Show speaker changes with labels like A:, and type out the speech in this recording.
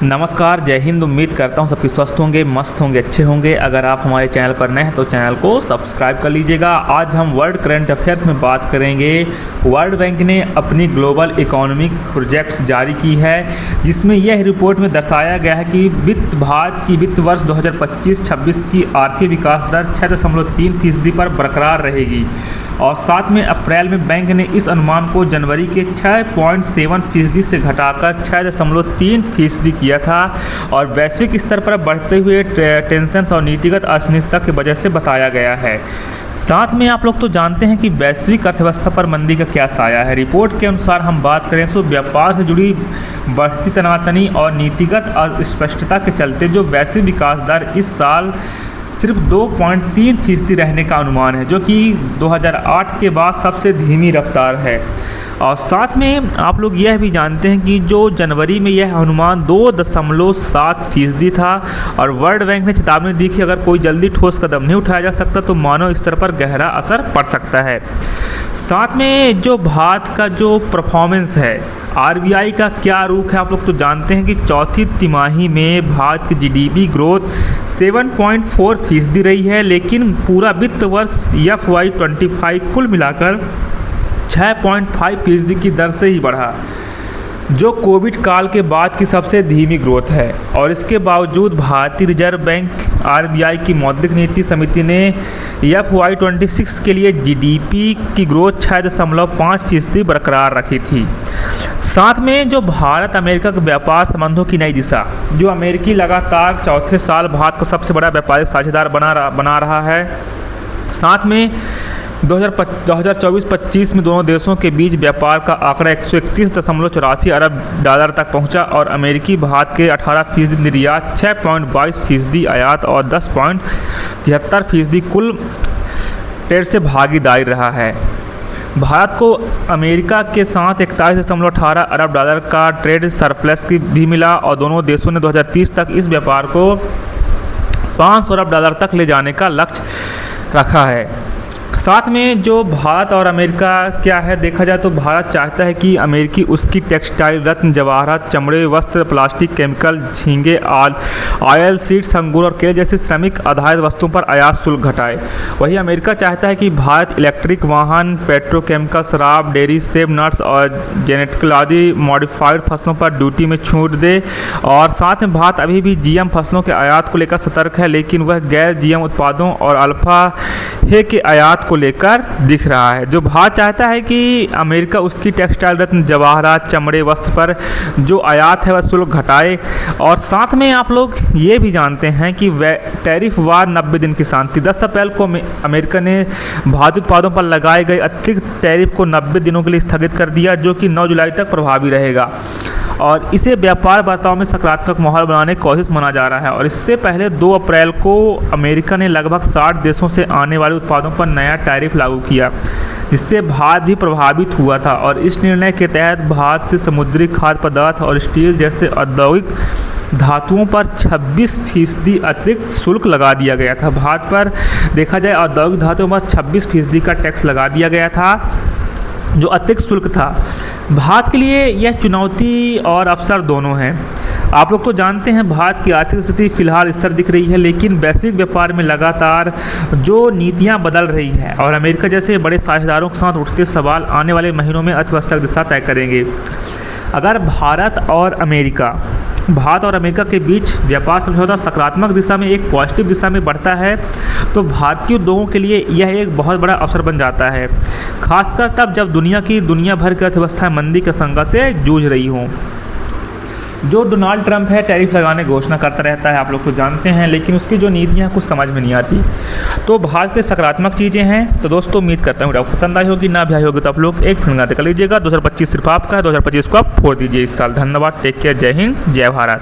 A: नमस्कार, जय हिंद। उम्मीद करता हूँ सबकी स्वस्थ होंगे, मस्त होंगे, अच्छे होंगे। अगर आप हमारे चैनल पर नए हैं तो चैनल को सब्सक्राइब कर लीजिएगा। आज हम वर्ल्ड करंट अफेयर्स में बात करेंगे। वर्ल्ड बैंक ने अपनी ग्लोबल इकोनॉमिक प्रोजेक्ट्स जारी की है, जिसमें यह रिपोर्ट में दर्शाया गया है कि भारत की वित्त वर्ष 2025-26 की आर्थिक विकास दर 6.3% पर बरकरार रहेगी। और साथ में अप्रैल में बैंक ने इस अनुमान को जनवरी के 6.7% से घटाकर 6.3% किया था और वैश्विक स्तर पर बढ़ते हुए टेंशन और नीतिगत अनिश्चितता की वजह से बताया गया है। साथ में आप लोग तो जानते हैं कि वैश्विक अर्थव्यवस्था पर मंदी का क्या साया है। रिपोर्ट के अनुसार हम बात करें तो व्यापार से जुड़ी बढ़ती तनातनी और नीतिगत अस्पष्टता के चलते जो वैश्विक विकास दर इस साल सिर्फ 2.3% रहने का अनुमान है, जो कि 2008 के बाद सबसे धीमी रफ्तार है। और साथ में आप लोग यह भी जानते हैं कि जो जनवरी में यह अनुमान 2.7% था और वर्ल्ड बैंक ने चेतावनी दी कि अगर कोई जल्दी ठोस कदम नहीं उठाया जा सकता तो मानव स्तर पर गहरा असर पड़ सकता है। साथ में जो भारत का जो परफॉर्मेंस है, आरबीआई का क्या रुख है, आप लोग तो जानते हैं कि चौथी तिमाही में भारत की जीडीपी ग्रोथ 7.4% रही है, लेकिन पूरा वित्त वर्ष FY25 कुल मिलाकर 6.5% की दर से ही बढ़ा, जो कोविड काल के बाद की सबसे धीमी ग्रोथ है। और इसके बावजूद भारतीय रिजर्व बैंक आरबीआई की मौद्रिक नीति समिति ने FY26 के लिए जीडीपी की ग्रोथ 6.5% बरकरार रखी थी। साथ में जो भारत अमेरिका के व्यापार संबंधों की नई दिशा, जो अमेरिकी लगातार चौथे साल भारत का सबसे बड़ा व्यापारिक साझेदार बना रहा है। साथ में 2024-25 में दोनों देशों के बीच व्यापार का आंकड़ा 131.84 अरब डॉलर तक पहुंचा और अमेरिकी भारत के 18% निर्यात, 6.22% आयात और 10.73% कुल ट्रेड से भागीदारी रहा है। भारत को अमेरिका के साथ 41.18 अरब डॉलर का ट्रेड सरप्लस भी मिला और दोनों देशों ने 2030 तक इस व्यापार को 500 अरब डॉलर तक ले जाने का लक्ष्य रखा है। साथ में जो भारत और अमेरिका क्या है देखा जाए तो भारत चाहता है कि अमेरिकी उसकी टेक्सटाइल, रत्न जवाहरात, चमड़े, वस्त्र, प्लास्टिक, केमिकल, झींगे, ऑयल सीड्स, अंगूर और केले जैसी श्रमिक आधारित वस्तुओं पर आयात शुल्क घटाए। वहीं अमेरिका चाहता है कि भारत इलेक्ट्रिक वाहन, पेट्रोकेमिकल, शराब, डेयरी, सेब, नट्स और जेनेटिकली मॉडिफाइड फसलों पर ड्यूटी में छूट दे। और साथ में भारत अभी भी जीएम फसलों के आयात को लेकर सतर्क है, लेकिन वह गैर जीएम उत्पादों और अल्फा हे के आयात को लेकर दिख रहा है। जो भारत चाहता है कि अमेरिका उसकी टेक्सटाइल, रत्न जवाहरात, चमड़े, वस्त्र पर जो आयात है वह शुल्क घटाए। और साथ में आप लोग ये भी जानते हैं कि टैरिफ वार 90 दिन की शांति। 10 अप्रैल को अमेरिका ने भारतीय उत्पादों पर लगाए गए अतिरिक्त टैरिफ को 90 दिनों के लिए स्थगित कर दिया, जो कि 9 जुलाई तक प्रभावी रहेगा और इसे व्यापार वार्ताओं में सकारात्मक माहौल बनाने की कोशिश माना जा रहा है। और इससे पहले 2 अप्रैल को अमेरिका ने लगभग 60 देशों से आने वाले उत्पादों पर नया टैरिफ लागू किया, जिससे भारत भी प्रभावित हुआ था। और इस निर्णय के तहत भारत से समुद्री खाद्य पदार्थ और स्टील जैसे औद्योगिक धातुओं पर 26% अतिरिक्त शुल्क लगा दिया गया था। भारत पर देखा जाए औद्योगिक धातुओं पर 26% का टैक्स लगा दिया गया था, जो अतिरिक्त शुल्क था। भारत के लिए यह चुनौती और अवसर दोनों हैं। आप लोग तो जानते हैं भारत की आर्थिक स्थिति फिलहाल स्थिर दिख रही है, लेकिन वैश्विक व्यापार में लगातार जो नीतियां बदल रही हैं और अमेरिका जैसे बड़े साझेदारों के साथ उठते सवाल आने वाले महीनों में अर्थव्यवस्था की दिशा तय करेंगे। अगर भारत और अमेरिका के बीच व्यापार समझौता सकारात्मक दिशा में, एक पॉजिटिव दिशा में बढ़ता है तो भारतीय उद्योगों के लिए यह एक बहुत बड़ा अवसर बन जाता है, खासकर तब जब दुनिया भर की अर्थव्यवस्थाएं मंदी के संकट से जूझ रही हों। जो डोनाल्ड ट्रंप है टैरिफ लगाने की घोषणा करता रहता है, आप लोग तो जानते हैं, लेकिन उसकी जो नीतियाँ कुछ समझ में नहीं आती। तो भारत के सकारात्मक चीज़ें हैं। तो दोस्तों उम्मीद करता हूँ आपको पसंद आई होगी, ना भी आई होगी तो आप लोग एक फिल्म कर लीजिएगा। 2025 सिर्फ आपका है, 2025 को आप फोड़ दीजिए इस साल। धन्यवाद, टेक केयर, जय हिंद, जय भारत।